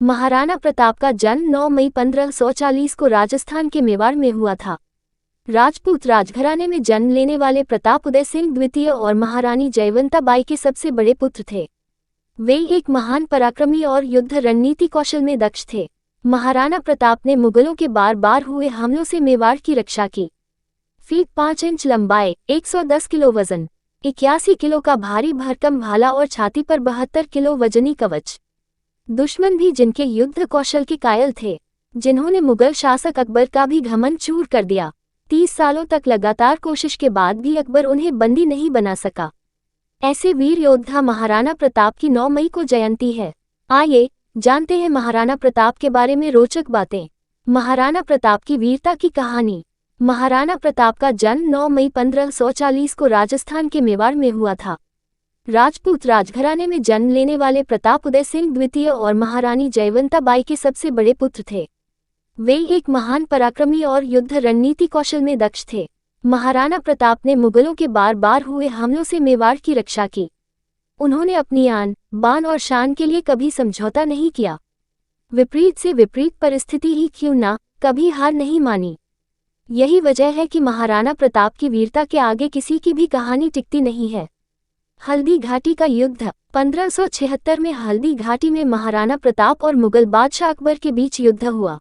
महाराणा प्रताप का जन्म 9 मई 1540 को राजस्थान के मेवाड़ में हुआ था। राजपूत राजघराने में जन्म लेने वाले प्रताप उदय सिंह द्वितीय और महारानी जयवंता बाई के सबसे बड़े पुत्र थे। वे एक महान पराक्रमी और युद्ध रणनीति कौशल में दक्ष थे। महाराणा प्रताप ने मुगलों के बार बार हुए हमलों से मेवाड़ की रक्षा की। फीट 5 इंच लंबाई, 110 किलो वजन, 81 किलो का भारी भरकम भाला और छाती पर 72 किलो वजनी कवच। दुश्मन भी जिनके युद्ध कौशल के कायल थे, जिन्होंने मुगल शासक अकबर का भी घमंड चूर कर दिया। 30 सालों तक लगातार कोशिश के बाद भी अकबर उन्हें बंदी नहीं बना सका। ऐसे वीर योद्धा महाराणा प्रताप की 9 मई को जयंती है। आइए जानते हैं महाराणा प्रताप के बारे में रोचक बातें। महाराणा प्रताप की वीरता की कहानी। महाराणा प्रताप का जन्म 9 मई 1540 को राजस्थान के मेवाड़ में हुआ था। राजपूत राजघराने में जन्म लेने वाले प्रताप उदय सिंह द्वितीय और महारानी जयवंता बाई के सबसे बड़े पुत्र थे। वे एक महान पराक्रमी और युद्ध रणनीति कौशल में दक्ष थे। महाराणा प्रताप ने मुगलों के बार बार हुए हमलों से मेवाड़ की रक्षा की। उन्होंने अपनी आन, बान और शान के लिए कभी समझौता नहीं किया। विपरीत से विपरीत परिस्थिति ही क्यों ना, कभी हार नहीं मानी। यही वजह है कि महाराणा प्रताप की वीरता के आगे किसी की भी कहानी टिकती नहीं है। हल्दी घाटी का युद्ध। 1576 में हल्दी घाटी में महाराणा प्रताप और मुगल बादशाह अकबर के बीच युद्ध हुआ।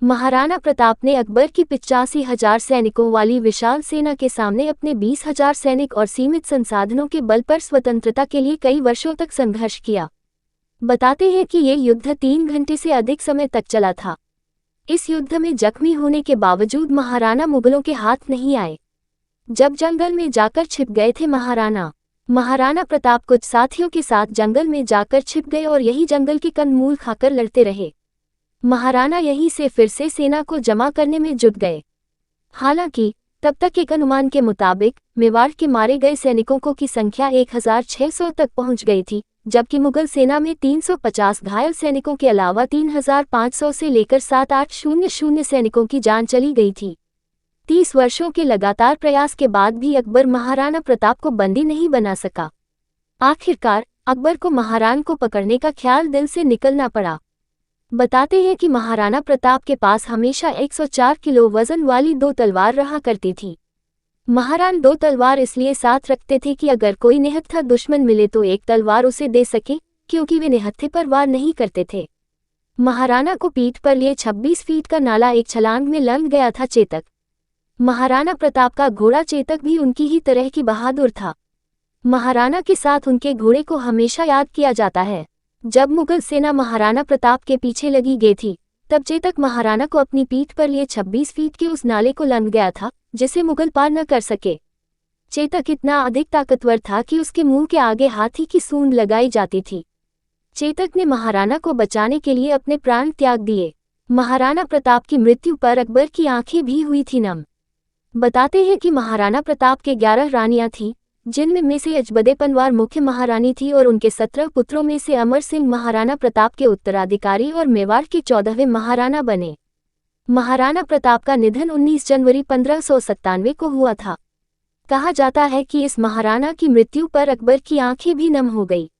महाराणा प्रताप ने अकबर की 85,000 सैनिकों वाली विशाल सेना के सामने अपने 20,000 सैनिक और सीमित संसाधनों के बल पर स्वतंत्रता के लिए कई वर्षों तक संघर्ष किया। बताते हैं कि ये युद्ध 3 घंटे से अधिक समय तक चला था। इस युद्ध में जख्मी होने के बावजूद महाराणा मुगलों के हाथ नहीं आए। जब जंगल में जाकर छिप गए थे महाराणा प्रताप कुछ साथियों के साथ जंगल में जाकर छिप गए और यही जंगल के कंदमूल खाकर लड़ते रहे। महाराणा यहीं से फिर से सेना को जमा करने में जुट गए। हालांकि तब तक एक अनुमान के मुताबिक मेवाड़ के मारे गए सैनिकों की संख्या 1,600 तक पहुंच गई थी, जबकि मुगल सेना में 350 घायल सैनिकों के अलावा 3,500 से लेकर 7,800 सैनिकों की जान चली गई थी। 30 वर्षों के लगातार प्रयास के बाद भी अकबर महाराणा प्रताप को बंदी नहीं बना सका। आखिरकार अकबर को महाराणा को पकड़ने का ख्याल दिल से निकलना पड़ा। बताते हैं कि महाराणा प्रताप के पास हमेशा 104 किलो वजन वाली 2 तलवार रहा करती थी। महाराणा 2 तलवार इसलिए साथ रखते थे कि अगर कोई निहत्था दुश्मन मिले तो एक तलवार उसे दे सके, क्योंकि वे निहत्थे पर वार नहीं करते थे। महाराणा को पीठ पर लिए 26 फीट का नाला एक छलांग में लंघ गया था। चेतक। महाराणा प्रताप का घोड़ा चेतक भी उनकी ही तरह की बहादुर था। महाराणा के साथ उनके घोड़े को हमेशा याद किया जाता है। जब मुगल सेना महाराणा प्रताप के पीछे लगी गई थी, तब चेतक महाराणा को अपनी पीठ पर लिए 26 फीट के उस नाले को लंघ गया था, जिसे मुगल पार न कर सके। चेतक इतना अधिक ताकतवर था कि उसके मुंह के आगे हाथी की सूंड लगाई जाती थी। चेतक ने महाराणा को बचाने के लिए अपने प्राण त्याग दिए। महाराणा प्रताप की मृत्यु पर अकबर की आंखें भी हुई थी नम। बताते हैं कि महाराणा प्रताप के 11 रानियां थीं, जिनमें से अजबदे पनवार मुख्य महारानी थी और उनके 17 पुत्रों में से अमर सिंह महाराणा प्रताप के उत्तराधिकारी और मेवाड़ के 14वें महाराणा बने। महाराणा प्रताप का निधन 19 जनवरी 1597 को हुआ था। कहा जाता है कि इस महाराणा की मृत्यु पर अकबर की आंखें भी नम हो गई।